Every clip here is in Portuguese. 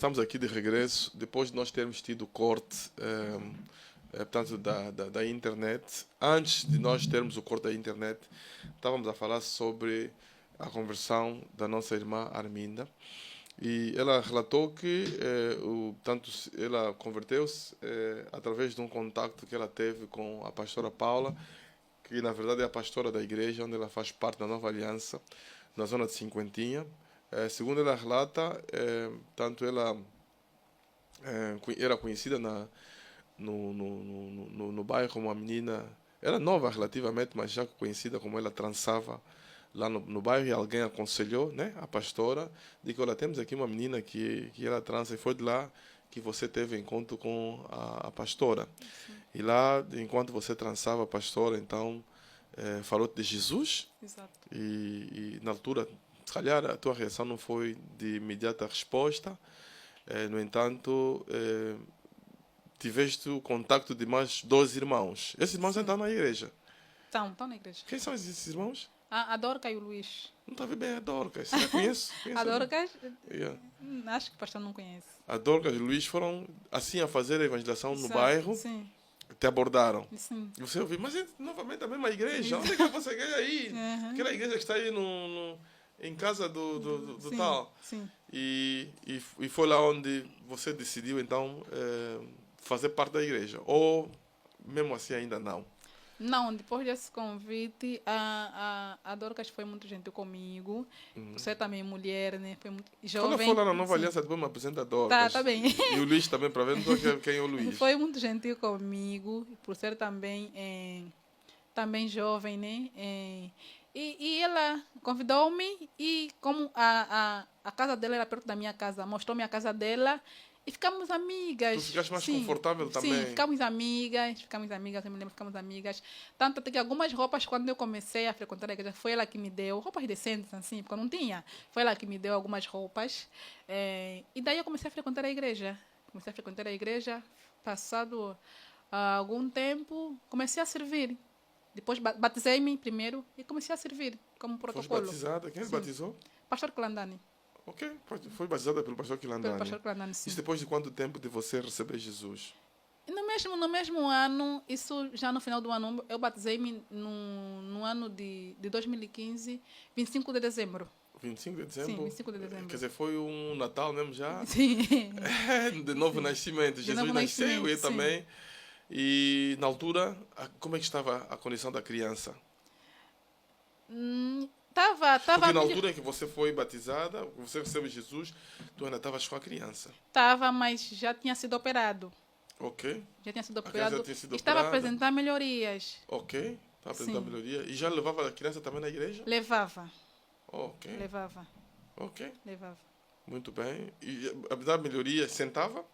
estamos aqui de regresso, depois de nós termos tido o corte portanto, da internet. Antes de nós termos o corte da internet, estávamos a falar sobre a conversão da nossa irmã Arminda. E ela relatou que portanto, ela converteu-se através de um contacto que ela teve com a pastora Paula, que na verdade é a pastora da igreja, onde ela faz parte da Nova Aliança, na zona de Cinquentinha. Segundo ela relata, tanto ela era conhecida no bairro como uma menina, era nova relativamente, mas já conhecida como ela trançava lá no bairro, e alguém aconselhou, né, a pastora, de que olha, temos aqui uma menina que ela trança, e foi de lá que você teve encontro com a pastora. Sim. E lá, enquanto você trançava a pastora, então, falou-te de Jesus. Exato. E na altura, se calhar a tua reação não foi de imediata resposta. No entanto, tiveste o contacto de mais 12 irmãos. Esses irmãos Sim. estão na igreja. Estão na igreja. Quem são esses irmãos? A Dorca e o Luís. Não está a ver bem a Dorcas. Você conhece? A Dorcas, Yeah. acho que o pastor não conhece. A Dorcas e o Luís foram assim a fazer a evangelização no Exato. bairro. Sim, Te abordaram. sim. E você ouviu, mas é novamente a mesma igreja. Onde é que você quer aí? Uhum. Aquela igreja que está aí em casa do Sim, tal. sim. E foi lá onde você decidiu, então, fazer parte da igreja. Ou, mesmo assim, ainda não? Não, depois desse convite, a Dorcas foi muito gentil comigo. Você também mulher, né? Foi muito jovem. Quando eu for lá na Nova Sim. Aliança, depois me apresenta a Dorcas. Tá bem. E o Luís também, para ver não estou quem é o Luís. Foi muito gentil comigo, por ser também, também jovem, né? E ela convidou-me, e como a casa dela era perto da minha casa, mostrou-me a casa dela e ficamos amigas. Tu ficaste mais Sim, confortável também. Sim, ficamos amigas, eu me lembro, ficamos amigas. Tanto até que algumas roupas, quando eu comecei a frequentar a igreja, foi ela que me deu, roupas decentes, assim, porque eu não tinha. Foi ela que me deu algumas roupas. E daí eu comecei a frequentar a igreja. Passado algum tempo, comecei a servir. Depois batizei-me primeiro e comecei a servir como Foste protocolo. batizada? Quem Sim. batizou? Pastor Clandani. Ok, foi batizada pelo pastor Quilandani. Pelo pastor Clandani, sim. Isso depois de quanto tempo de você receber Jesus? E no mesmo ano, isso já no final do ano, eu batizei-me no ano de 2015, 25 de dezembro. 25 de dezembro? Sim, 25 de dezembro. Quer dizer, foi um Natal mesmo já? Sim. De novo nascimento. De Jesus novo nasceu nascimento, e sim. também. E na altura, como é que estava a condição da criança? Tava Porque na altura em que você foi batizada, você recebeu Jesus, tu ainda estavas com a criança. Tava, mas já tinha sido operado. Ok. Já tinha sido A criança operado. já tinha sido Estava a operada. apresentar melhorias. Ok. Estava apresentando Sim. melhoria. E já levava a criança também na igreja? Levava. Ok. Ok. Levava. Muito bem. E apesar da melhoria, sentava?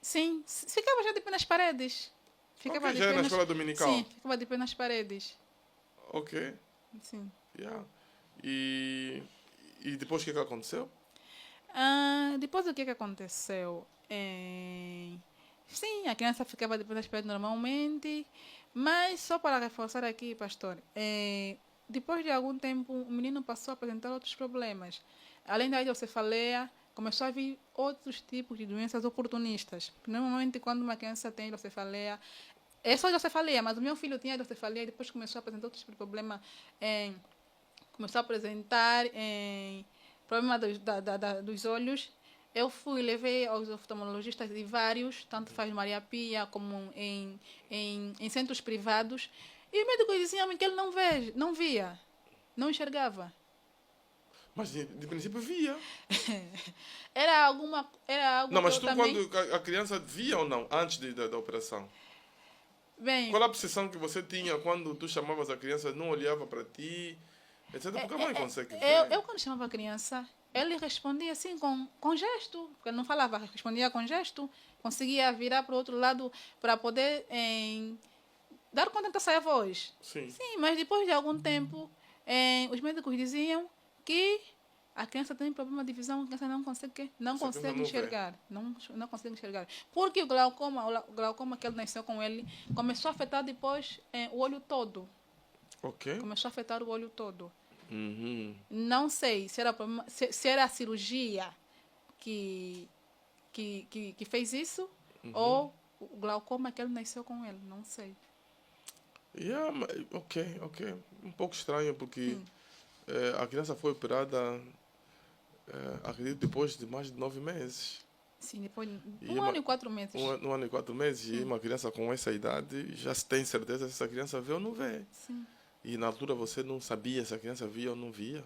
Sim, ficava já de pé nas paredes. Ficava Ok, de já pé era na nas... escola dominical? Sim, ficava de pé nas paredes. Ok. Sim. Yeah. E depois o que aconteceu? Depois o que aconteceu? Sim, a criança ficava de pé nas paredes normalmente, mas só para reforçar aqui, pastor, depois de algum tempo o menino passou a apresentar outros problemas. Além da hidrocefaleia, começou a vir outros tipos de doenças oportunistas. Normalmente, quando uma criança tem hidrocefaleia, é só hidrocefaleia, mas o meu filho tinha hidrocefaleia e depois começou a apresentar outros tipos de problemas. Começou a apresentar problema dos olhos. Eu levei aos oftalmologistas de vários, tanto faz Maria Pia como em centros privados. E os médicos diziam que ele não via, não enxergava. Mas de princípio via. Era algo Não, que mas eu tu também... quando a criança via ou não, antes da operação? Bem, Qual a percepção que você tinha quando tu chamavas a criança, não olhava para ti, etc? Porque a mãe consegue ver. eu quando chamava a criança, ele respondia assim com gesto, porque ele não falava, respondia com gesto, conseguia virar para o outro lado para poder dar conta de sair a voz. Sim. Sim, mas depois de algum tempo, os médicos diziam que a criança tem problema de visão, a criança não consegue não vê. enxergar. Não consegue enxergar. Porque o glaucoma que ele nasceu com ele, começou a afetar depois o olho todo. Ok. Começou a afetar o olho todo. Uhum. Não sei se era a cirurgia que que fez isso, ou o glaucoma que ele nasceu com ele, não sei. Yeah, ok. Um pouco estranho, porque Sim, a criança foi operada, acredito, depois de mais de 9 meses. sim, depois de E 1 ano e 4 meses. um ano e 4 meses, e uma criança com essa idade, já se tem certeza se essa criança vê ou não vê. Sim. E na altura você não sabia se a criança via ou não via.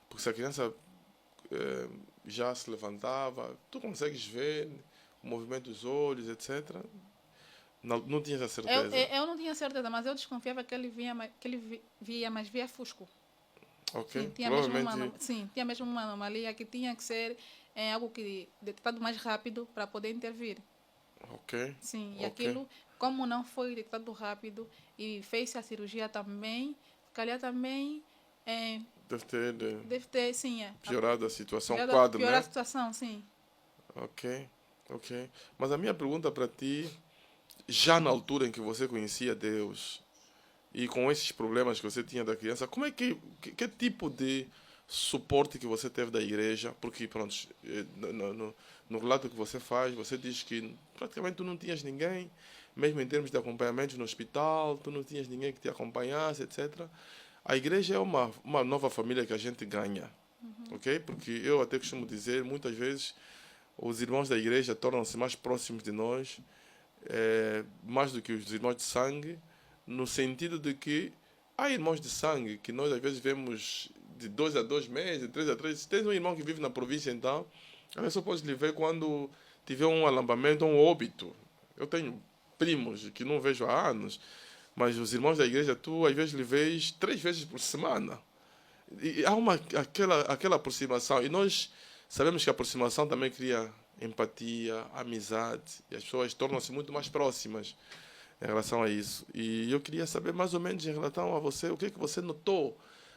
Porque se a criança já se levantava, tu consegues ver o movimento dos olhos, etc. Não tinhas a certeza. Eu não tinha certeza, mas eu desconfiava que ele via, mas via fusco. Ok? Sim, Provavelmente. tinha mesmo uma anomalia que tinha que ser algo que detectado mais rápido para poder intervir. Ok. Sim, e Ok. aquilo, como não foi detectado rápido e fez a cirurgia também, se calhar também Deve ter deve ter, sim, piorado a situação, o piorado, quadro, piorar a né? situação, sim. Ok. Mas a minha pergunta para ti, já na altura em que você conhecia Deus e com esses problemas que você tinha da criança, como é que tipo de suporte que você teve da igreja? Porque, pronto, no relato que você faz, você diz que praticamente tu não tinhas ninguém, mesmo em termos de acompanhamento no hospital, tu não tinhas ninguém que te acompanhasse, etc. A igreja é uma nova família que a gente ganha, ok? Porque eu até costumo dizer, muitas vezes, os irmãos da igreja tornam-se mais próximos de nós, mais do que os irmãos de sangue, no sentido de que há irmãos de sangue que nós às vezes vemos de 2 a 2 meses, de 3 a 3. Se tens um irmão que vive na província, então, a pessoa só pode lhe ver quando tiver um alambamento ou um óbito. Eu tenho primos que não vejo há anos, mas os irmãos da igreja, tu às vezes lhe vês 3 vezes por semana. E há aquela aproximação. E nós sabemos que a aproximação também cria empatia, amizade. E as pessoas tornam-se muito mais próximas em relação a isso. E eu queria saber mais ou menos em relação a você, o que é que você notou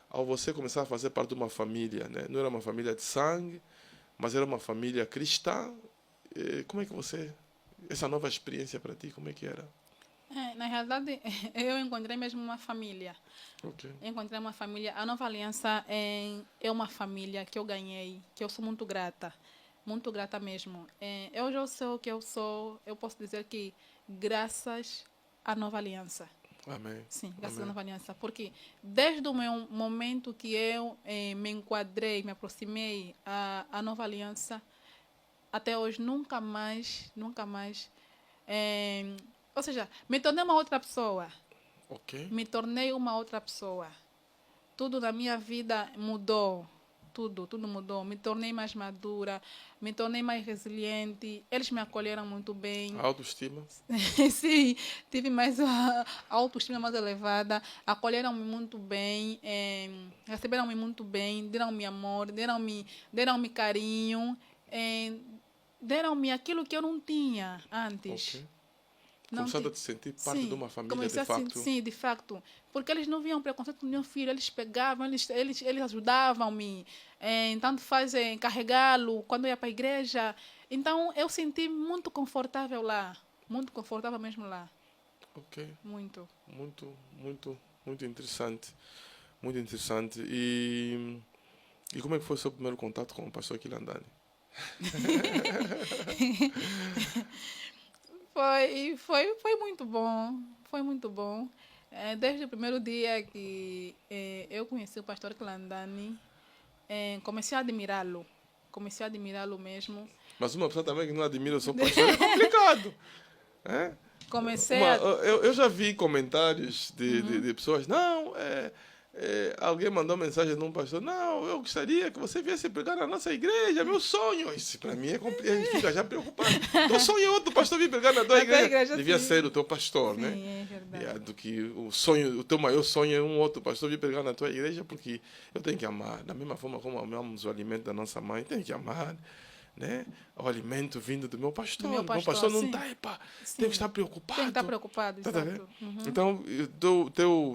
ao você começar a fazer parte de uma família, né? Não era uma família de sangue, mas era uma família cristã. Como é que você... Essa nova experiência para ti, como é que era? Na realidade, eu encontrei mesmo uma família. Ok. Encontrei uma família. A Nova Aliança é uma família que eu ganhei, que eu sou muito grata mesmo. Eu já sou o que eu sou, eu posso dizer que graças à Nova Aliança. Amém. Sim, graças à Amém. Nova Aliança. Porque desde o meu momento que eu me enquadrei, me aproximei à Nova Aliança, até hoje nunca mais. Ou seja, me tornei uma outra pessoa. Ok. Me tornei uma outra pessoa. Tudo na minha vida mudou. Tudo mudou. Me tornei mais madura, me tornei mais resiliente. Eles me acolheram muito bem. A autoestima? Sim, tive mais a autoestima mais elevada. Acolheram-me muito bem, receberam-me muito bem, deram-me amor, deram-me carinho, deram-me aquilo que eu não tinha antes. Ok. Não Começaste ti- a te sentir parte de Sim, uma família de comecei a sentir, facto. sim, de facto. Porque eles não viam preconceito no meu filho, eles pegavam, eles ajudavam-me. Tanto fazem carregá-lo quando eu ia para a igreja. Então eu senti muito confortável lá. Muito confortável mesmo lá. Ok. Muito. Muito interessante. Muito interessante. E como é que foi o seu primeiro contato com o pastor Kilandani? Foi muito bom. Foi muito bom. Desde o primeiro dia que eu conheci o pastor Clandani, comecei a admirá-lo. Comecei a admirá-lo mesmo. Mas uma pessoa também que não admira o seu pastor é complicado. É? Comecei a. Eu já vi comentários de pessoas, não, alguém mandou mensagem num pastor, não, eu gostaria que você viesse pregar na nossa igreja, meu sonho. Isso para mim é complicado, a gente fica já preocupado. Teu sonho é outro pastor vir pregar na tua Na tua igreja. igreja, Devia sim. ser o teu pastor, né? Sim, é verdade. Do que o teu maior sonho é um outro pastor vir pregar na tua igreja, porque eu tenho que amar, da mesma forma como amamos o alimento da nossa mãe, tenho que amar, né? O alimento vindo do meu Do pastor. meu Meu pastor, pastor não sim. está, epa, tenho que Sim. estar Tem que estar preocupado. preocupado, Tá a ver? exato. Uhum. Então,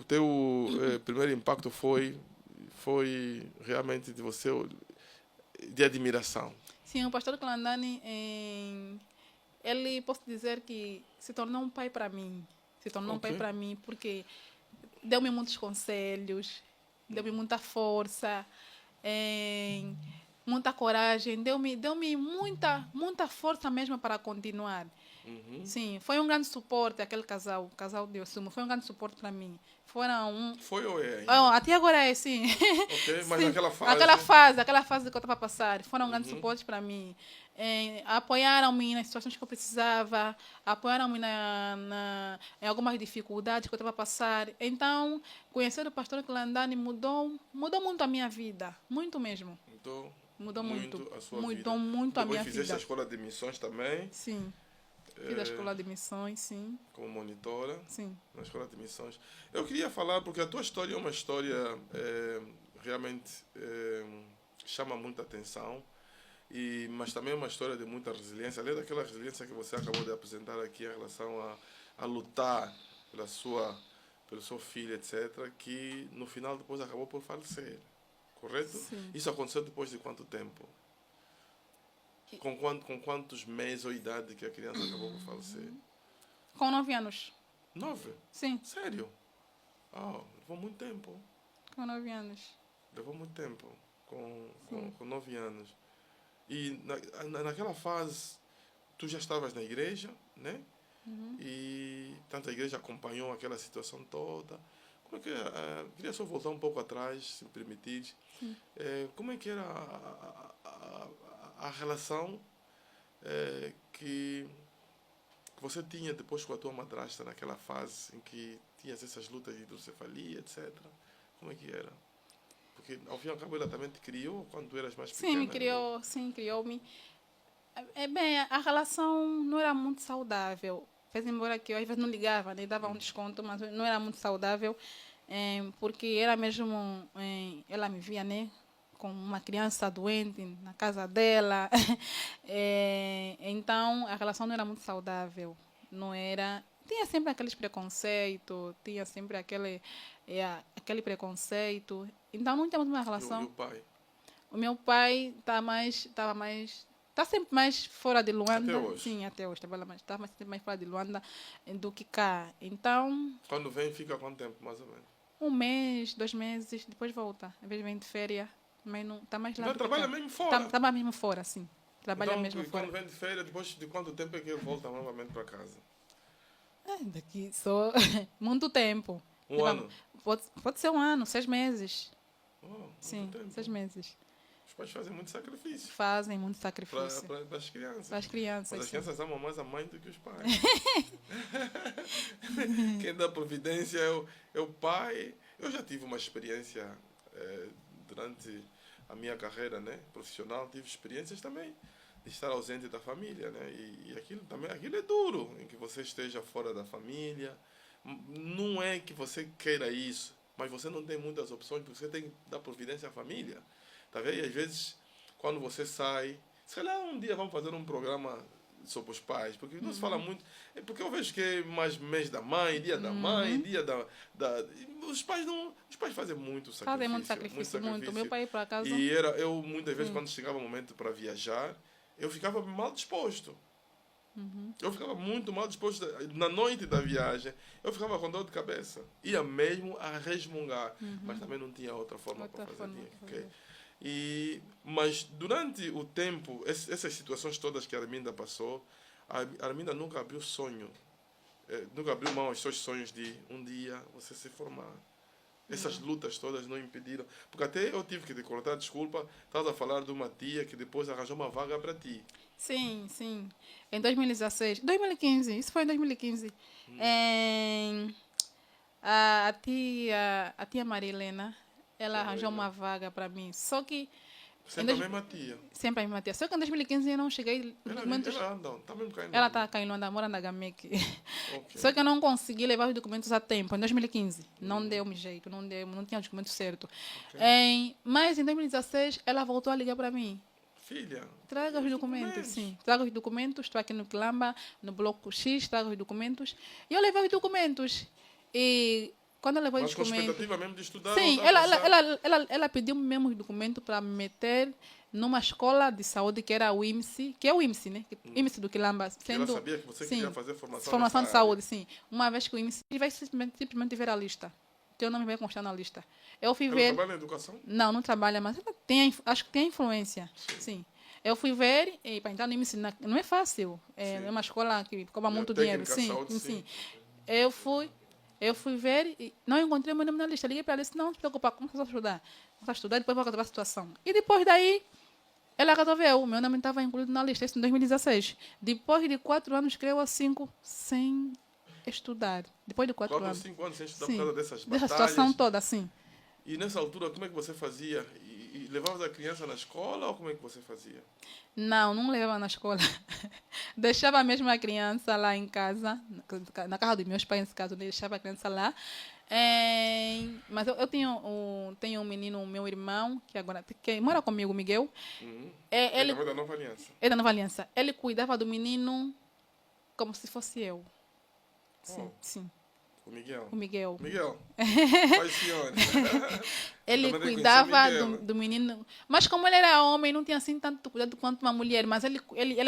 teu primeiro impacto foi realmente de você, de admiração. Sim, o pastor Clandani, ele, posso dizer que se tornou um pai para mim. Se tornou um Ok? pai para mim porque deu-me muitos conselhos, deu-me muita força, muita coragem, deu-me muita força mesmo para continuar. Sim, foi um grande suporte aquele casal, o casal de Osumo, foi um grande suporte para mim. Foram um... Foi ou é ainda? Oh, até agora é, sim. Ok, mas Sim. naquela fase... Aquela fase que eu estava a passar, foram um grande suporte para mim. Apoiaram-me nas situações que eu precisava, apoiaram-me em algumas dificuldades que eu estava a passar. Então, conhecer o pastor Clandani mudou muito a minha vida, muito mesmo. Mudou muito a sua mudou vida. muito a minha Depois fizeste vida. a escola de missões também, Sim, fiz a escola de missões, sim. como monitora, Sim. na escola de missões. Eu queria falar, porque a tua história é uma história realmente chama muita atenção, mas também é uma história de muita resiliência, além daquela resiliência que você acabou de apresentar aqui em relação a lutar pelo seu filho, etc., que no final depois acabou por falecer, correto? Sim. Isso aconteceu depois de quanto tempo? Com quantos meses ou idade que a criança acabou por falecer? Com 9 anos. 9? Sim, Sério? Levou muito tempo. com 9 anos. Levou muito tempo. Com 9 anos. E naquela fase, tu já estavas na igreja, né? E tanto a igreja acompanhou aquela situação toda. Como é que queria só voltar um pouco atrás, se me permitires. Como é que era a relação que você tinha depois com a tua madrasta naquela fase em que tinhas essas lutas de hidrocefalia, etc. Como é que era? Porque ao fim e ao cabo ela também te criou quando tu eras mais pequena. Sim, me criou, sim, criou-me. Bem, a relação não era muito saudável. Fez embora que eu às vezes não ligava, né? Dava um desconto, mas não era muito saudável, porque era mesmo, ela me via, né? Com uma criança doente na casa dela. Então, a relação não era muito saudável. Não era... Tinha sempre aqueles preconceitos, tinha sempre aquele preconceito. Então, não tínhamos uma relação... E o pai? O meu pai está sempre mais fora de Luanda. Até hoje? Sim, até hoje. Está sempre mais fora de Luanda do que cá. Então... Quando vem, fica quanto tempo, mais ou menos? 1 mês, 2 meses, depois volta. Às vezes vem de férias. Mas não está mais lá. Então trabalha mesmo fora? Está mesmo fora, sim. Trabalha então, mesmo fora. Quando vem de férias, depois de quanto tempo é que ele volta novamente para casa? Daqui só muito tempo. Um ano? Pode ser 1 ano, 6 meses. Sim, tempo. 6 meses. Os pais fazem muito sacrifício. Fazem muito sacrifício. Para as crianças. Para as crianças. Mas as crianças amam mais a mãe do que os pais. Quem dá providência é o pai. Eu já tive uma experiência durante a minha carreira, né, profissional, tive experiências também de estar ausente da família, né, e aquilo é duro, em que você esteja fora da família. Não é que você queira isso, mas você não tem muitas opções, porque você tem que dar providência à família. Tá vendo? E às vezes, quando você sai, se calhar um dia vamos fazer um programa sobre os pais, porque não se fala muito, porque eu vejo que é mais mês da mãe, dia da mãe, dia da os pais fazem muito sacrifício. Fazem muito sacrifício, muito. Meu pai, por acaso... E eu muitas vezes, quando chegava o momento para viajar, eu ficava mal disposto. Eu ficava muito mal disposto. Na noite da viagem, eu ficava com dor de cabeça. Ia mesmo a resmungar, mas também não tinha outra forma para fazer. Mas durante o tempo, essas situações todas que a Arminda passou, a Arminda nunca abriu sonho, nunca abriu mão aos seus sonhos de um dia você se formar. Essas lutas todas não impediram. Porque até eu tive que te cortar, desculpa, estás a falar de uma tia que depois arranjou uma vaga para ti. Sim, sim. Em 2016. 2015, isso foi em 2015. A tia Marilena, ela arranjou uma vaga para mim. Só que... Sempre a mesma tia? Sempre a mesma tia. Só que em 2015 eu não cheguei... Ela está cá em Luanda, mora na Gameke. Okay. Só que eu não consegui levar os documentos a tempo, em 2015. Não deu-me jeito, não tinha os documentos certos. Okay. Mas em 2016 ela voltou a ligar para mim. Filha, traga os documentos, sim. Traga os documentos, estou aqui no Quilamba, no bloco X, traga os documentos. E eu levei os documentos. E quando eu levei os documentos... Mas com expectativa mesmo de estudar? Sim, ela pediu mesmo os documentos para me meter numa escola de saúde que era o IMSI, que é o IMSI, né? IMSI do Quilamba. Ela sabia que você queria fazer formação de saúde, sim. Uma vez que o IMSI vai simplesmente ver a lista. teu nome vai constar na lista. Eu fui Ela ver... trabalha na educação? Não, não trabalha, mas ela tem, acho que tem influência. Sim. Eu fui ver, e para entrar no IMC não é fácil. É uma escola que cobra muito dinheiro. Técnica, Sim, saúde, sim. Eu fui ver e não encontrei meu nome na lista. Liguei para ela e disse, não se preocupa, começa a estudar. Começa a estudar e depois vou acabar a situação. E depois daí, ela resolveu. Meu nome estava incluído na lista, isso em 2016. Depois de 4 anos, creio a 5, sem estudar. Depois de 4 4 ou anos. 5 anos sem estudar Sim. por causa dessas Dessa batalhas. situação toda, sim. E nessa altura, como é que você fazia? E levavas a criança na escola ou como é que você fazia? Não, não levava na escola. Deixava mesmo a criança lá em casa, na casa dos meus pais, nesse caso, deixava a criança lá. Mas eu tenho um menino, meu irmão, que agora que mora comigo, Miguel. Ele é da Nova Aliança. É da Nova Aliança. Ele cuidava do menino como se fosse eu. Sim, sim. O Miguel. O Miguel. Miguel. Pai senhor. Ele cuidava do menino. Mas como ele era homem, não tinha assim tanto cuidado quanto uma mulher. Mas ele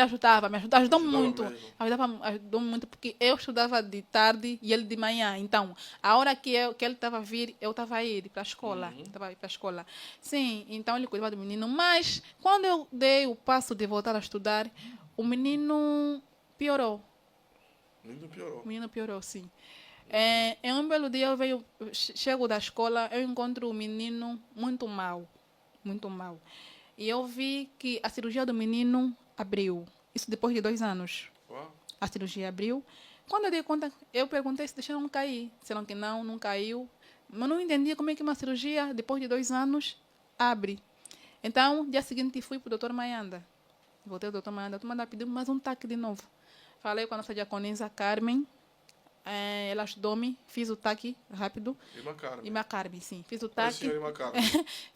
ajudava, ajudou muito. Ajudou muito, porque eu estudava de tarde e ele de manhã. Então, a hora que ele estava a vir, eu estava a ir para a escola. Estava a ir para a escola. Sim, então ele cuidava do menino. Mas, quando eu dei o passo de voltar a estudar, o menino piorou. O menino piorou, sim. Em um belo dia chego da escola, eu encontro o menino muito mal, muito mal. E eu vi que a cirurgia do menino abriu. Isso depois de 2 anos. Uau. A cirurgia abriu. Quando eu dei conta, eu perguntei se deixaram cair. Disseram que não caiu. Mas não entendi como é que uma cirurgia, depois de 2 anos, abre. Então, dia seguinte, fui para o doutor Mayanda. Voltei ao doutor Mayanda. O doutor Mayanda pediu mais um taque de novo. Falei com a nossa diaconisa Carmen. Ela ajudou-me, fiz o taque rápido. Irmã Carmen, sim. Fiz o taque.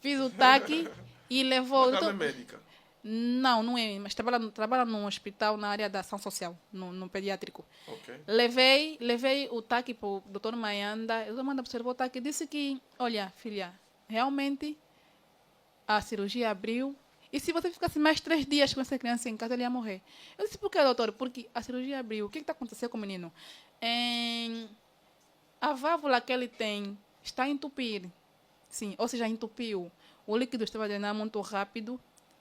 Fiz o taque e levou. Irmã Carmen é médica? Não é, mas trabalha num hospital na área da ação social, no pediátrico. Okay. Levei o taque para o doutor Mayanda. O doutor Mayanda observou o taque e disse que, olha, filha, realmente a cirurgia abriu. E se você ficasse mais 3 dias com essa criança em casa, ele ia morrer. Eu disse, por que, doutor? Porque a cirurgia abriu. O que está acontecendo com o menino? A válvula que ele tem está a entupir. Sim, ou seja, entupiu. O líquido estava drenando muito rápido,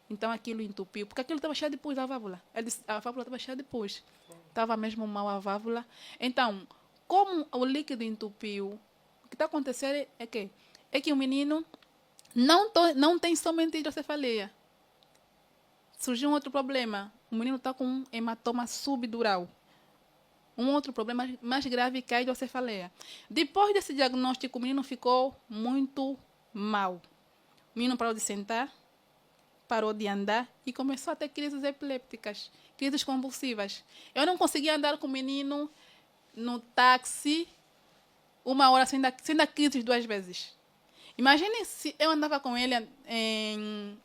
então aquilo entupiu. Porque aquilo estava cheio de pus da válvula. A válvula estava cheia de pus. Estava mesmo mal a válvula. Então, como o líquido entupiu, o que está acontecendo é que o menino não tem somente hidrocefalia. Surgiu um outro problema. O menino está com um hematoma subdural. Um outro problema mais grave que a hidrocefalia. Depois desse diagnóstico, o menino ficou muito mal. O menino parou de sentar, parou de andar e começou a ter crises epilépticas, crises convulsivas. Eu não conseguia andar com o menino no táxi 1 hora sem dar crises 2 vezes. Imagine se eu andava com ele e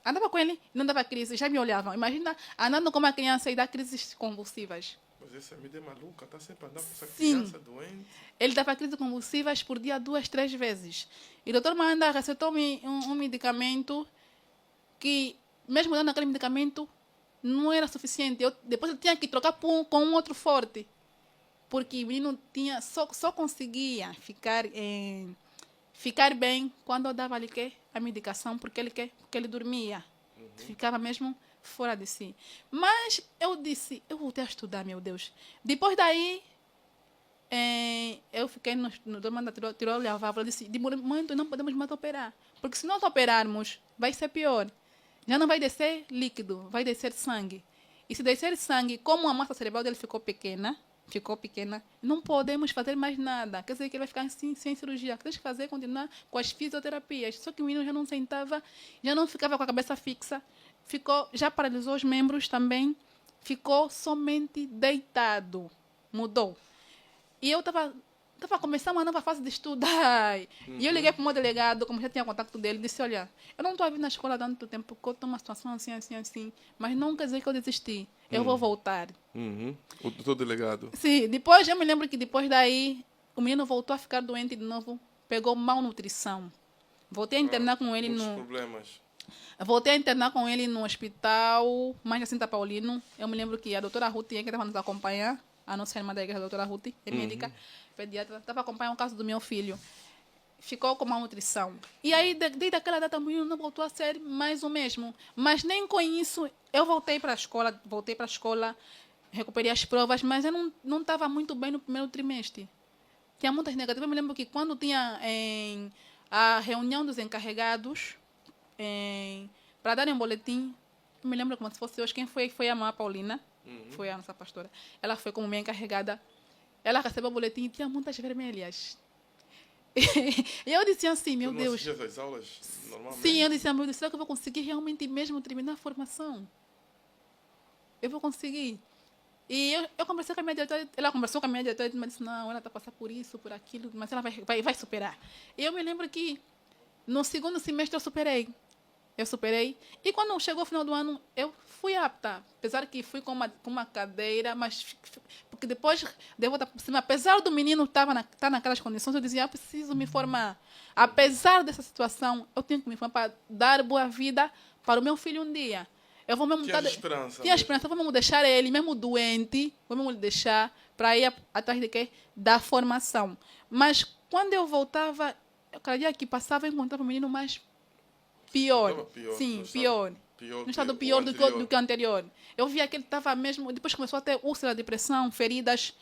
não dava crise, já me olhavam. Imagina andando com uma criança e dar crises convulsivas. Mas essa mídia é maluca, está sempre andando com essa Sim. criança doente. Ele dava crises convulsivas por dia 2, 3 vezes. E o doutor Manda receitou-me um medicamento que, mesmo dando aquele medicamento, não era suficiente. Depois eu tinha que trocar com um outro forte. Porque o menino só conseguia ficar bem quando eu dava-lhe a medicação, porque ele dormia. Ficava mesmo fora de si. Mas eu disse, eu voltei a estudar, meu Deus. Depois daí, eu fiquei no domanda, tirou-lhe a válvula, disse, de momento não podemos mais operar. Porque se nós operarmos, vai ser pior. Já não vai descer líquido, vai descer sangue. E se descer sangue, como a massa cerebral dele ficou pequena, não podemos fazer mais nada. Quer dizer que ele vai ficar assim, sem cirurgia. Temos que fazer, continuar com as fisioterapias. Só que o menino já não sentava, já não ficava com a cabeça fixa, já paralisou os membros também, ficou somente deitado. Mudou. E eu estava começando uma nova fase de estudar. E eu liguei para o meu delegado, como já tinha contato dele, disse, olha, eu não estou a vir na escola há tanto tempo, porque eu estou numa situação assim, mas não quer dizer que eu desisti. Eu vou voltar. O doutor delegado. Sim, eu me lembro que depois daí, o menino voltou a ficar doente de novo, pegou malnutrição. Voltei a internar com ele problemas. Voltei a internar com ele no hospital, mais Jacinta Paulino. Eu me lembro que a doutora Ruth, que estava nos acompanhar, a nossa irmã da igreja, a doutora Ruth, é médica, pediatra, estava acompanhando o caso do meu filho. ficou com malnutrição. E aí, desde aquela data, o menino não voltou a ser mais o mesmo. Mas nem com isso, eu voltei para a escola, recuperei as provas, mas eu não estava muito bem no primeiro trimestre. Tinha muitas negativas. Eu me lembro que quando tinha a reunião dos encarregados para darem um boletim, eu me lembro como se fosse hoje, quem foi a Mãe Paulina, foi a nossa pastora. Ela foi como minha encarregada. Ela recebeu o boletim e tinha muitas vermelhas. E eu disse assim, meu Deus. Você não assistia às aulas normalmente? Sim, eu disse, meu Deus, será que eu vou conseguir realmente mesmo terminar a formação? Eu vou conseguir. E eu conversei com a minha diretora, ela conversou com a minha diretora e me disse, não, ela está passando por isso, por aquilo, mas ela vai superar. E eu me lembro que no segundo semestre eu superei. E quando chegou o final do ano, eu fui apta. Apesar que fui com uma cadeira, mas porque depois de volta por cima, apesar do menino estar naquelas condições, eu dizia, eu preciso me formar. Apesar dessa situação, eu tenho que me formar para dar boa vida para o meu filho um dia. Eu vou mesmo Tinha esperança. Tinha esperança, eu vou mesmo deixar ele, mesmo doente, vou mesmo deixar para ir atrás de quê? Da formação. Mas quando eu voltava, cada dia que passava, eu encontrava o menino mais pior. Sim, pior. No estado pior do que o anterior. Eu via que ele estava mesmo. Depois começou a ter úlcera, depressão, feridas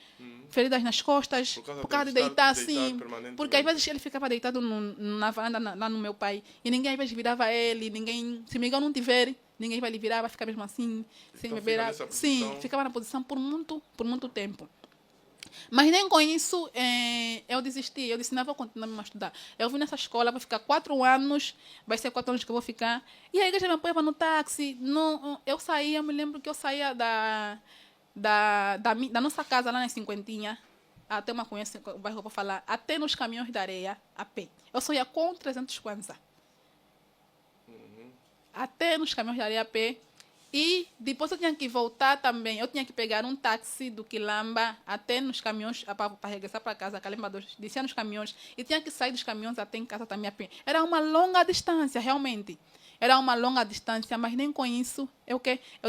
nas costas, por causa de deitar assim. Porque às vezes ele ficava deitado na varanda lá no meu pai e ninguém às vezes virava ele, ninguém. Se Miguel não tiver, ninguém vai lhe virar, vai ficar mesmo assim, sem beber. Sim, ficava na posição por muito tempo. Mas nem com isso eu desisti. Eu disse, não, vou continuar a estudar. Eu vim nessa escola, vou ficar 4 anos, vai ser 4 anos que eu vou ficar. E a igreja me apoiava no táxi. Eu saía, eu me lembro que eu saía da nossa casa lá na Cinquentinha, até uma conhece o bairro que eu vou falar, até nos caminhões de areia, a pé. Eu só ia com 300 kwanza. Até nos caminhões de areia a pé. E depois eu tinha que voltar também. Eu tinha que pegar um táxi do Quilamba até nos caminhões, para regressar para casa, Calemba 2, descia nos caminhões. E tinha que sair dos caminhões até em casa também a pé. Era uma longa distância, realmente. Era uma longa distância, mas nem com isso eu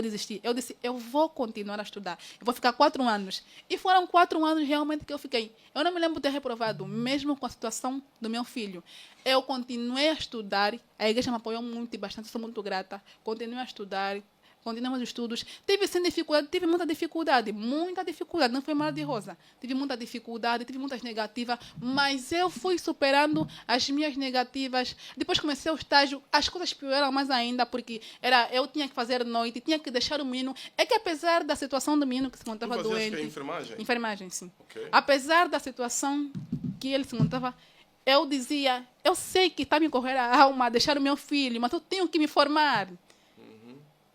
desisti. Eu disse, eu vou continuar a estudar. Eu vou ficar 4 anos. E foram 4 anos realmente que eu fiquei. Eu não me lembro de ter reprovado, mesmo com a situação do meu filho. Eu continuei a estudar. A igreja me apoiou muito e bastante, sou muito grata. Continuei a estudar. Continuamos os estudos. Tive muita dificuldade, não foi mar de rosa. Tive muita dificuldade, tive muitas negativas, mas eu fui superando as minhas negativas. Depois comecei o estágio, as coisas pioraram mais ainda, porque eu tinha que fazer noite, tinha que deixar o menino. É que apesar da situação do menino que se encontrava doente... Que é enfermagem? Enfermagem, sim. Okay. Apesar da situação que ele se encontrava, eu dizia, eu sei que está me correr a alma deixar o meu filho, mas eu tenho que me formar.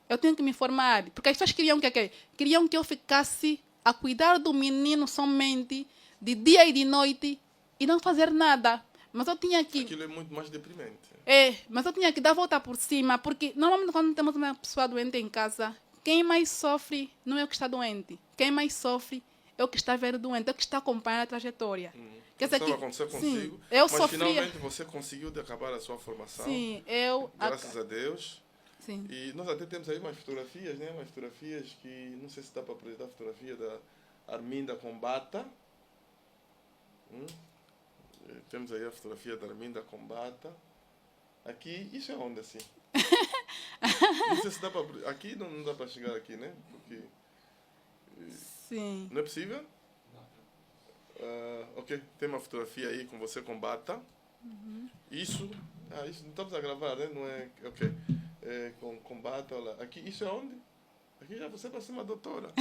Eu tenho que me formar. Porque as pessoas queriam Queriam que eu ficasse a cuidar do menino somente, de dia e de noite, e não fazer nada. Mas eu tinha que... Aquilo é muito mais deprimente. Mas eu tinha que dar a volta por cima, porque normalmente quando temos uma pessoa doente em casa, quem mais sofre não é o que está doente. Quem mais sofre é o que está vendo doente, é o que está acompanhando a trajetória. Quer dizer, isso acontecer consigo, eu mas sofria... finalmente você conseguiu acabar a sua formação. Sim, graças a Deus. Sim. E nós até temos aí umas fotografias, né? Umas fotografias que não sei se dá para apresentar a fotografia da Arminda Combata. Temos aí a fotografia da Arminda Combata. Aqui, isso é onde assim? Não sei se dá para... Aqui não dá para chegar aqui, né? Porque... Sim. Não é possível? Ok, tem uma fotografia aí com você com bata. Isso não estamos a gravar, né? Não é... Ok. Com bata, olha. Aqui, isso é onde? Aqui já você vai ser uma doutora.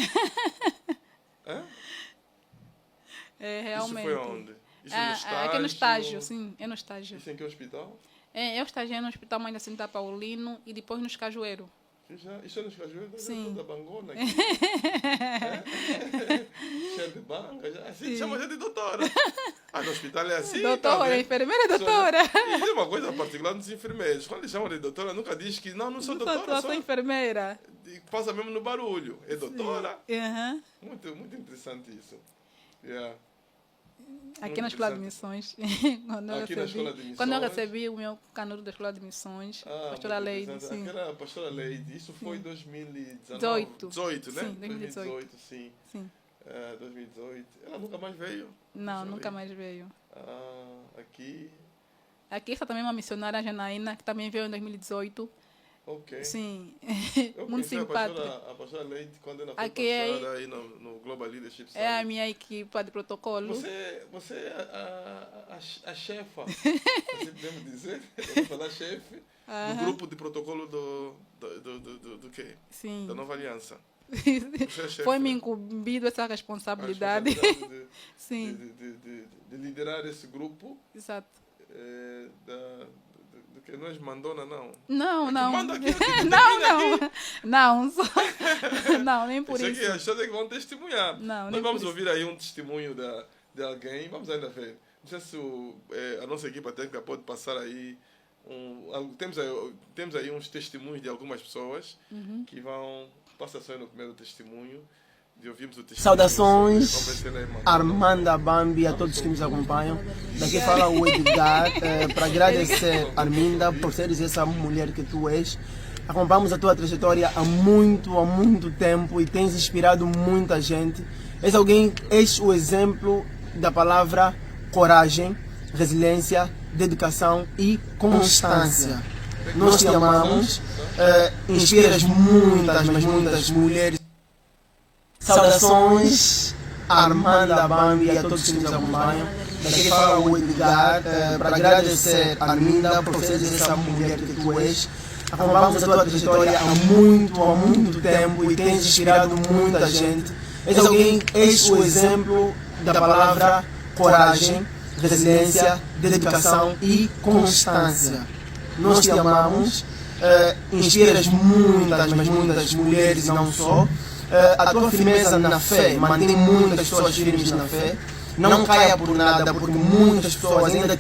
Realmente. Isso foi onde? Isso no estágio? Aqui no estágio, sim. É no estágio. Isso em que hospital? Eu estagiei no Hospital Mãe da Cinta Paulino e depois nos Cajueiro. Isso é nos Cajueiros? Sim. Da Bangona aqui. Cheio de banga. Assim, chama já de doutora. No hospital é assim. Doutora, enfermeira, doutora. E é uma coisa particular dos enfermeiros. Quando eles chamam de doutora, nunca diz que não sou doutora. Sou enfermeira. Passa mesmo no barulho. É doutora. Sim. Muito interessante isso. Yeah. Aqui na Escola de Missões. Quando eu recebi o meu canudo da Escola de Missões, Pastora Leide. Sim. Aquela Pastora Leide, isso foi em 2019? 18, né? Sim, 2018. Sim. 2018. Ela nunca mais veio? Não, nunca mais veio. Aqui. Aqui está também uma missionária, a Janaína, que também veio em 2018. Ok. Sim, Eu muito conheci simpática. a pastora Leite quando ela foi Aqui é, passada aí no Global Leadership é a Summit. minha equipa de protocolo. Você é a chefa, assim podemos dizer, vamos falar chefe, do grupo de protocolo do quê? Sim. Da Nova Aliança. Você é chefe, Foi-me né? incumbido essa A responsabilidade. responsabilidade Sim, de liderar esse grupo exato. do que nós mandona, não. Não, não. Manda aqui, aqui, Não, aqui. não. Não, só... não, nem por Isso isso. aqui, as pessoas é que vão testemunhar. Não, Nós nem vamos por ouvir aí um testemunho de alguém, vamos ainda ver. Não sei se a nossa equipa técnica pode passar aí. Temos aí uns testemunhos de algumas pessoas que vão. Passa só aí no primeiro testemunho. De ouvirmos o testemunho. Saudações, Armanda Bambi, a todos que nos acompanham. Daqui fala o Edgar, para agradecer a Arminda por seres essa mulher que tu és. Acompanhamos a tua trajetória há muito tempo e tens inspirado muita gente. És o exemplo da palavra coragem, resiliência, dedicação e constância. Nós te amamos, inspiras muitas mulheres. Saudações, Armanda Bambi, a todos que nos acompanham. Daqui fala o Edgar, para agradecer a Arminda por seres essa mulher que tu és. Acompanhamos a tua trajetória há muito tempo e tens inspirado muita gente. És o exemplo da palavra coragem, resiliência, dedicação e constância. Nós te amamos, inspiras muitas mulheres, não só. A tua firmeza na fé mantém muitas pessoas firmes na fé. Não caia por nada, porque muitas pessoas, ainda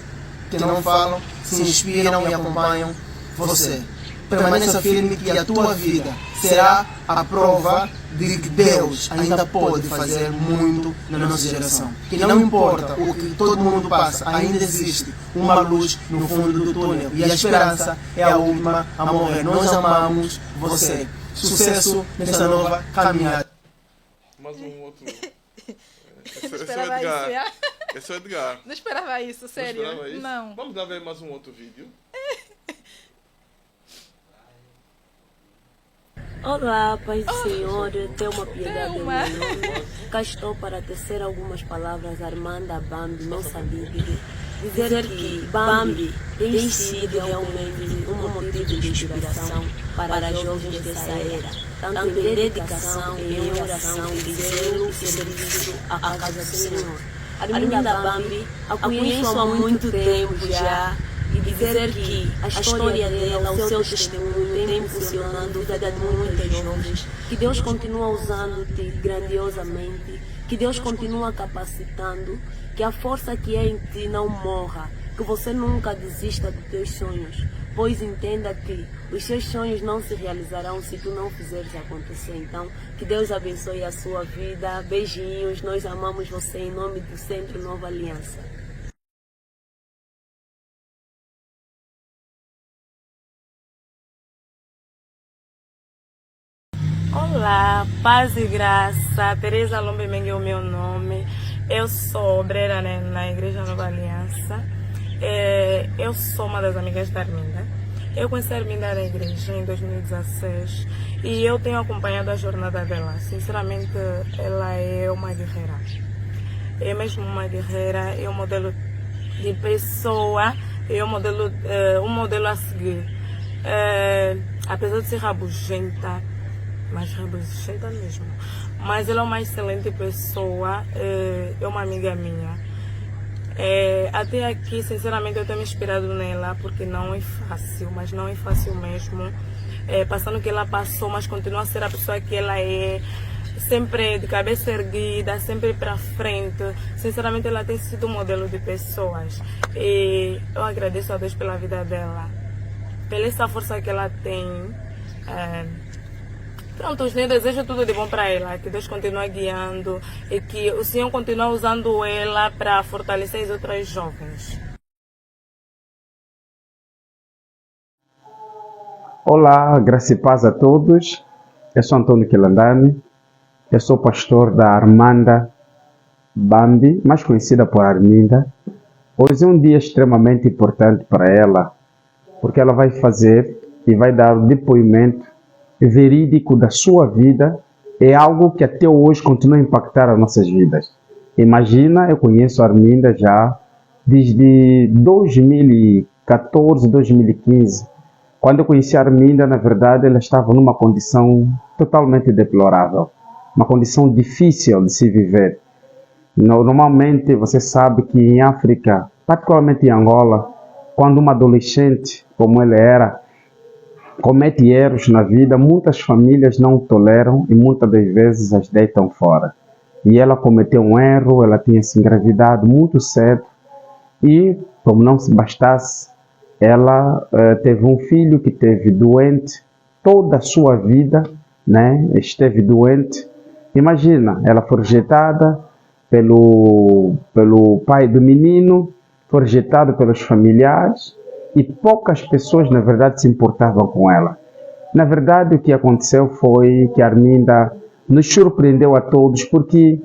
que não falam, se inspiram e acompanham você. Permaneça firme que a tua vida será a prova de que Deus ainda pode fazer muito na nossa geração. Que não importa o que todo mundo passa, ainda existe uma luz no fundo do túnel. E a esperança é a última a morrer. Nós amamos você. Sucesso nessa nova caminhada. Mais um outro. Não esperava isso, é? Esse é o Edgar. Não esperava isso, sério. Não esperava isso? Não. Vamos dar ver mais um outro vídeo. Olá, Pai do Senhor, tenha uma piedade em meu Calma. nome. Cá estou para tecer algumas palavras Armanda Bambi, nossa líder. Dizer que Bambi tem sido realmente um motivo de inspiração para jovens dessa era, tanto em dedicação, em oração, em zelo e serviço à casa do Senhor. Arminda Bambi a conheço há muito tempo já, e dizer que a história dela, o seu testemunho tem funcionando na vida de muitas jovens, que Deus continua usando-te grandiosamente, que Deus continua capacitando, que a força que é em ti não morra, que você nunca desista dos teus sonhos, pois entenda que os seus sonhos não se realizarão se tu não fizeres acontecer. Então, que Deus abençoe a sua vida. Beijinhos, nós amamos você em nome do Centro Nova Aliança. Olá, paz e graça. Tereza Lombe Mengue é o meu nome. Eu sou obreira na Igreja Nova Aliança. Eu sou uma das amigas da Arminda. Eu conheci a Arminda na igreja em 2016 e eu tenho acompanhado a jornada dela. Sinceramente, ela é uma guerreira. É mesmo uma guerreira, é um modelo de pessoa, é um modelo a seguir. Apesar de ser rabugenta, mas rabugenta mesmo. Mas ela é uma excelente pessoa, é uma amiga minha. Até aqui, sinceramente, eu tenho me inspirado nela, porque não é fácil, mas não é fácil mesmo. Passando o que ela passou, mas continua a ser a pessoa que ela é, sempre de cabeça erguida, sempre para frente. Sinceramente, ela tem sido um modelo de pessoas. E eu agradeço a Deus pela vida dela, pela essa força que ela tem. Pronto, eu desejo tudo de bom para ela, que Deus continue guiando e que o Senhor continue usando ela para fortalecer as outras jovens. Olá, graça e paz a todos. Eu sou Antônio Quilandani, eu sou pastor da Armanda Bambi, mais conhecida por Arminda. Hoje é um dia extremamente importante para ela, porque ela vai fazer e vai dar o depoimento verídico da sua vida. É algo que até hoje continua a impactar as nossas vidas. Imagina, eu conheço a Arminda já desde 2014, 2015. Quando eu conheci a Arminda, na verdade, ela estava numa condição totalmente deplorável, uma condição difícil de se viver. Normalmente, você sabe que em África, particularmente em Angola, quando uma adolescente, como ela era, comete erros na vida, muitas famílias não toleram e muitas das vezes as deitam fora. E ela cometeu um erro, ela tinha se engravidado muito cedo e, como não se bastasse, ela teve um filho que esteve doente toda a sua vida, né? Esteve doente. Imagina, ela foi rejeitada pelo pai do menino, foi rejeitada pelos familiares e poucas pessoas, na verdade, se importavam com ela. Na verdade, o que aconteceu foi que a Arminda nos surpreendeu a todos, porque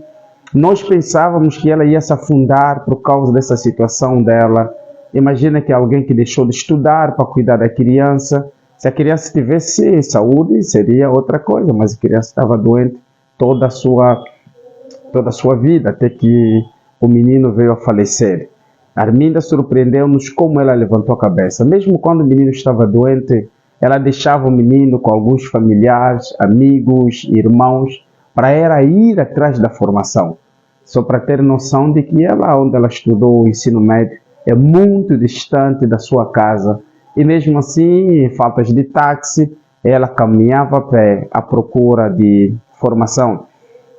nós pensávamos que ela ia se afundar por causa dessa situação dela. Imagina que alguém que deixou de estudar para cuidar da criança, se a criança tivesse saúde, seria outra coisa, mas a criança estava doente toda a sua vida, até que o menino veio a falecer. A Arminda surpreendeu-nos como ela levantou a cabeça. Mesmo quando o menino estava doente, ela deixava o menino com alguns familiares, amigos, irmãos, para ela ir atrás da formação. Só para ter noção de que ela, onde ela estudou o ensino médio, é muito distante da sua casa. E mesmo assim, em faltas de táxi, ela caminhava a pé à procura de formação.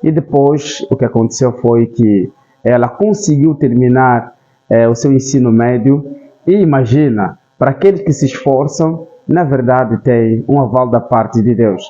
E depois, o que aconteceu foi que ela conseguiu terminar o seu ensino médio. E imagina, para aqueles que se esforçam, na verdade tem um aval da parte de Deus.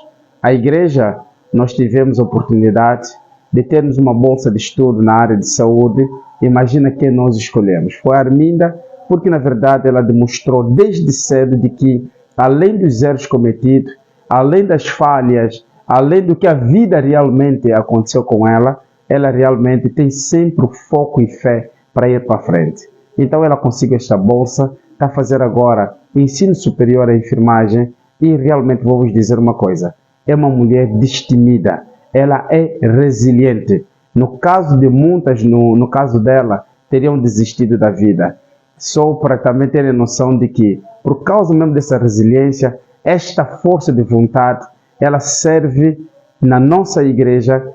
A igreja, nós tivemos a oportunidade de termos uma bolsa de estudo na área de saúde. Imagina quem nós escolhemos. Foi a Arminda, porque na verdade ela demonstrou desde cedo de que, além dos erros cometidos, além das falhas, além do que a vida realmente aconteceu com ela, ela realmente tem sempre o foco e fé para ir para frente. Então ela conseguiu esta bolsa, está a fazer agora ensino superior à enfermagem e realmente vou vos dizer uma coisa, é uma mulher destemida, ela é resiliente. No caso de muitas, no caso dela, teriam desistido da vida. Só para também terem noção de que, por causa mesmo dessa resiliência, esta força de vontade, ela serve na nossa igreja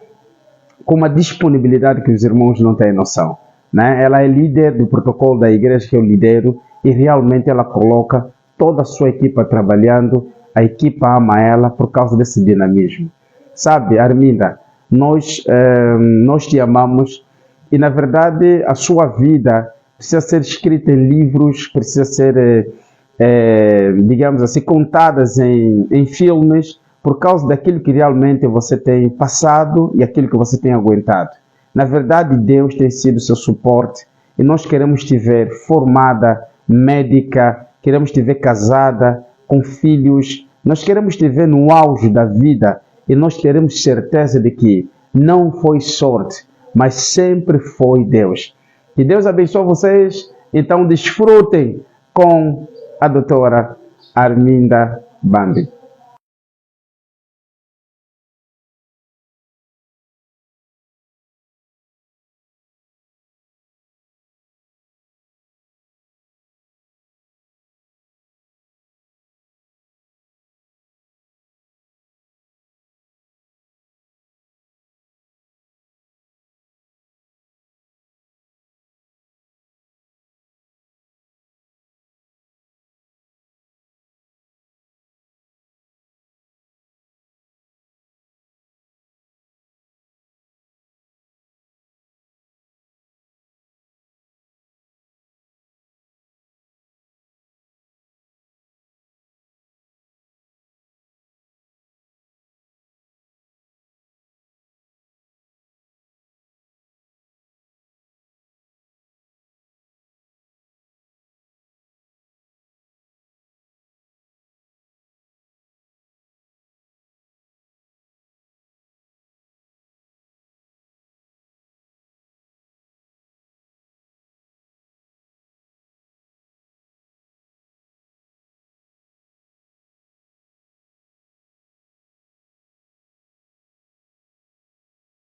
com uma disponibilidade que os irmãos não têm noção, né? Ela é líder do protocolo da igreja que eu lidero e realmente ela coloca toda a sua equipa trabalhando, a equipa ama ela por causa desse dinamismo. Sabe, Arminda, nós te amamos e, na verdade, a sua vida precisa ser escrita em livros, precisa ser, digamos assim, contadas em filmes, por causa daquilo que realmente você tem passado e aquilo que você tem aguentado. Na verdade, Deus tem sido seu suporte e nós queremos te ver formada, médica, queremos te ver casada, com filhos, nós queremos te ver no auge da vida e nós teremos certeza de que não foi sorte, mas sempre foi Deus. Que Deus abençoe vocês, então desfrutem com a doutora Arminda Bambi.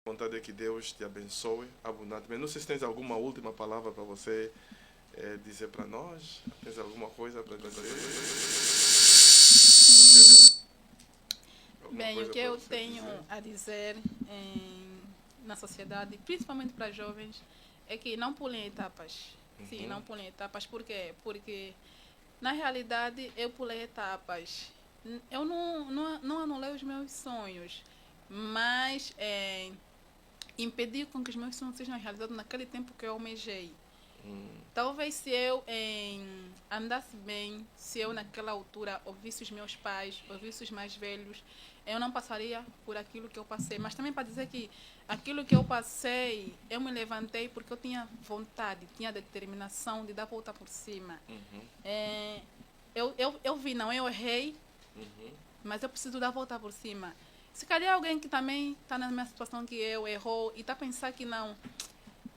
A vontade é que Deus te abençoe abundantemente. Não sei se tens alguma última palavra para você dizer para nós. Tens alguma coisa para dizer? Bem, o que eu tenho a dizer na sociedade, principalmente para jovens, é que não pulem etapas. Sim, não pulem etapas. Por quê? Porque, na realidade, eu pulei etapas. Eu não anulei os meus sonhos, mas impedi com que os meus sonhos sejam realizados naquele tempo que eu almejei. Talvez se eu andasse bem, se eu naquela altura ouvisse os meus pais, ouvisse os mais velhos, eu não passaria por aquilo que eu passei. Mas também para dizer que aquilo que eu passei, eu me levantei porque eu tinha vontade, tinha determinação de dar a volta por cima. Eu vi, não, eu errei, mas eu preciso dar a volta por cima. Se calhar alguém que também está na mesma situação que eu, errou, e está a pensar que não,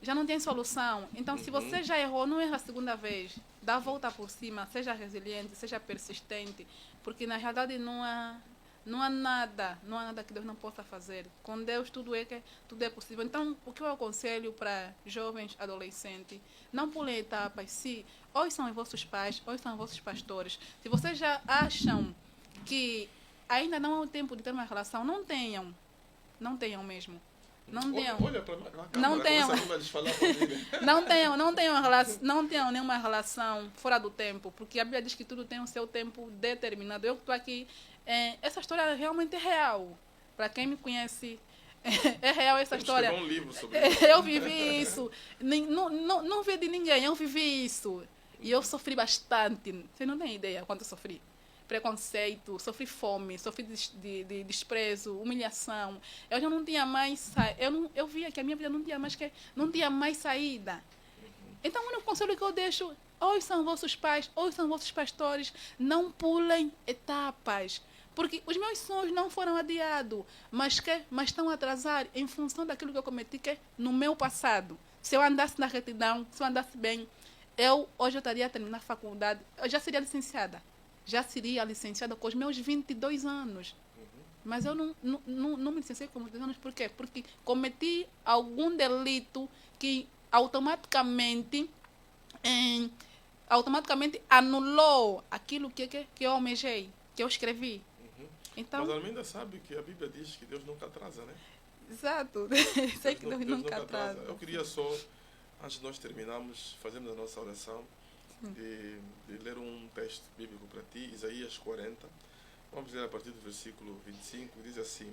já não tem solução. Então, se você já errou, não erra a segunda vez. Dá a volta por cima, seja resiliente, seja persistente, porque na realidade não há nada que Deus não possa fazer. Com Deus tudo é possível. Então, o que eu aconselho para jovens, adolescentes, não pulem etapas. Se hoje são os vossos pais, hoje são os vossos pastores. Se vocês já acham que ainda não é o tempo de ter uma relação, não tenham mesmo. Não tenham. Olha para a câmera, não tenham. Não tenham nenhuma relação fora do tempo, porque a Bíblia diz que tudo tem o seu tempo determinado. Eu estou aqui, essa história realmente é real. Para quem me conhece, é real essa história. Um livro sobre isso. Eu vivi isso. Não vi de ninguém, eu vivi isso. E eu sofri bastante. Você não tem ideia quanto eu sofri. Preconceito, sofri fome, sofri de desprezo, humilhação. Eu já não tinha mais eu via que a minha vida não tinha mais saída. Então, o único conselho que eu deixo, hoje são vossos pais, hoje são vossos pastores, não pulem etapas. Porque os meus sonhos não foram adiados, mas estão a atrasar em função daquilo que eu cometi no meu passado. Se eu andasse na retidão, se eu andasse bem, hoje eu estaria a terminar a faculdade, eu já seria licenciada. Com os meus 22 anos. Mas eu não me licenciei com 22 anos. Por quê? Porque cometi algum delito que automaticamente anulou aquilo que eu almejei, que eu escrevi. Então, mas a Arminda sabe que a Bíblia diz que Deus nunca atrasa, né? Exato. Sei que Deus nunca atrasa. Eu queria só, antes de nós terminarmos, fazermos a nossa oração, de ler um texto bíblico para ti, Isaías 40. Vamos ler a partir do versículo 25. Diz assim: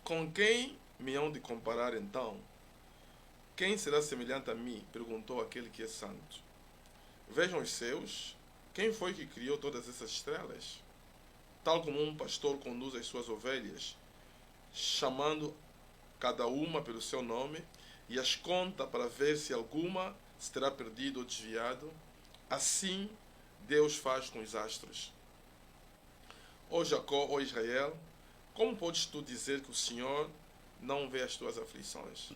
Com quem me hão de comparar então? Quem será semelhante a mim? Perguntou aquele que é santo. Vejam os céus. Quem foi que criou todas essas estrelas? Tal como um pastor conduz as suas ovelhas, chamando cada uma pelo seu nome, e as conta para ver se alguma se terá perdido ou desviado, assim Deus faz com os astros. Ó Jacó, ó Israel, como podes tu dizer que o Senhor não vê as tuas aflições?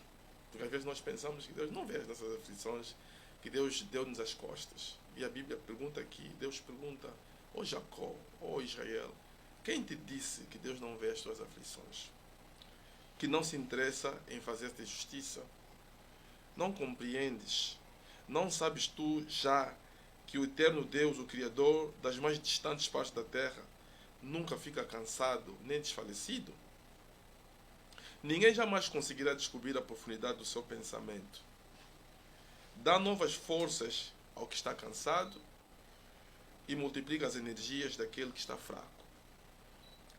Porque às vezes nós pensamos que Deus não vê as nossas aflições, que Deus deu-nos as costas. E a Bíblia pergunta aqui, Deus pergunta, ó Jacó, ó Israel, quem te disse que Deus não vê as tuas aflições? Que não se interessa em fazer-te justiça? Não compreendes? Não sabes tu já que o eterno Deus, o Criador das mais distantes partes da terra, nunca fica cansado nem desfalecido? Ninguém jamais conseguirá descobrir a profundidade do seu pensamento. Dá novas forças ao que está cansado e multiplica as energias daquele que está fraco.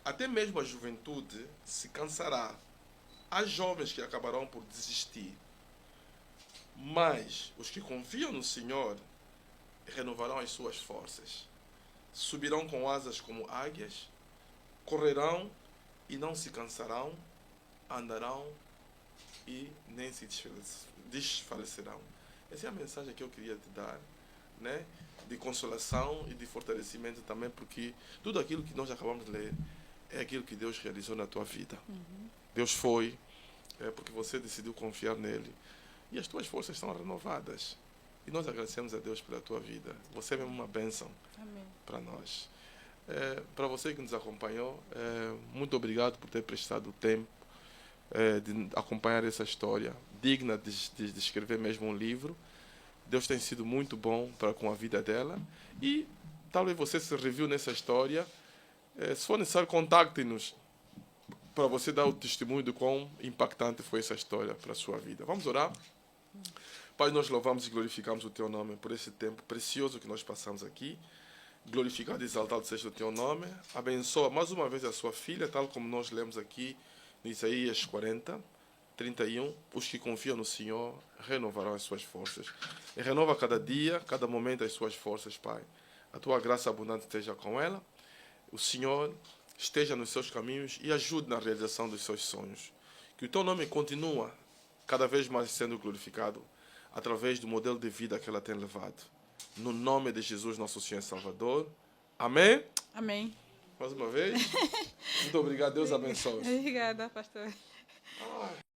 Até mesmo a juventude se cansará. Há jovens que acabarão por desistir. Mas os que confiam no Senhor renovarão as suas forças. Subirão com asas como águias, correrão e não se cansarão, andarão e nem se desfalecerão. Essa é a mensagem que eu queria te dar, né? De consolação e de fortalecimento também, porque tudo aquilo que nós acabamos de ler é aquilo que Deus realizou na tua vida. Deus foi, porque você decidiu confiar nele. E as tuas forças estão renovadas. E nós agradecemos a Deus pela tua vida. Você é mesmo uma bênção para nós. Para você que nos acompanhou, muito obrigado por ter prestado tempo de acompanhar essa história, digna de escrever mesmo um livro. Deus tem sido muito bom com a vida dela. E talvez você se reviu nessa história. Se for necessário, contacte-nos para você dar o testemunho do quão impactante foi essa história para a sua vida. Vamos orar? Pai, nós louvamos e glorificamos o Teu nome por esse tempo precioso que nós passamos aqui. Glorificado e exaltado seja o Teu nome. Abençoa mais uma vez a sua filha, tal como nós lemos aqui em Isaías 40, 31. Os que confiam no Senhor renovarão as suas forças. E renova cada dia, cada momento as suas forças, Pai. A Tua graça abundante esteja com ela. O Senhor esteja nos seus caminhos e ajude na realização dos seus sonhos. Que o Teu nome continue cada vez mais sendo glorificado através do modelo de vida que ela tem levado. No nome de Jesus, nosso Senhor e Salvador. Amém? Amém. Mais uma vez. Muito obrigado. Deus abençoe. Obrigada, pastor. Ai.